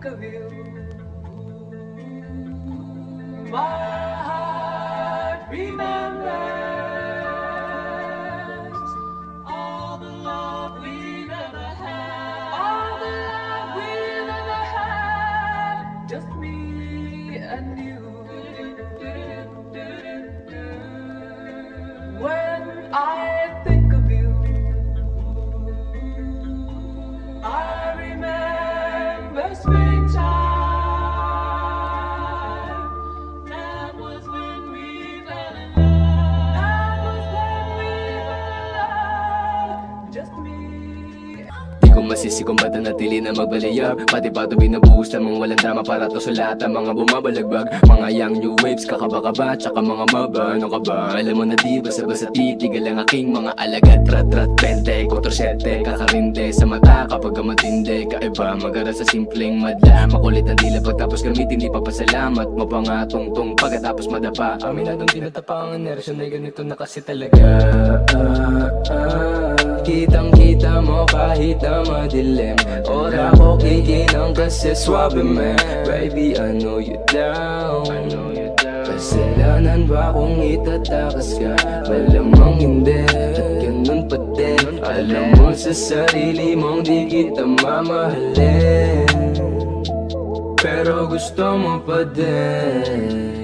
think of you, my heart remembers all the love we've ever had, all the love we've ever had, just me and you. When I think of you, I remember springtime. That was when we fell in love. That was when we fell in love. Just me. Di ko masisi kung ba't natili na magbalayag. Pati pa ito binubuhos lamang walang drama para to sa lahat ng mga bumabalagbag. Mga young new waves, kakaba-kaba, tsaka mga maba. Ano ka ba? Alam mo na di basta-basta titigal ang aking mga alagad. Rat-rat, 20, 4-7, kakarinde sa mata kapag matindi. Kaiba, magara sa simpleng madla. Makulit ang dila pagtapos gamitin, di pa pasalamat mo pa nga tungtong pagkatapos madapa. Aminadong tinatapa ang inerasyon ay ganito na kasi talaga. Kitang-kita mo kahit na madilim. Ora ko kikinang kasi swabe man. Baby, I know you down. Kasalanan ba kung itatakas ka? Malamang hindi, at ganun pa din. Alam mo sa sarili mong di kita mamahalin, pero gusto mo pa din.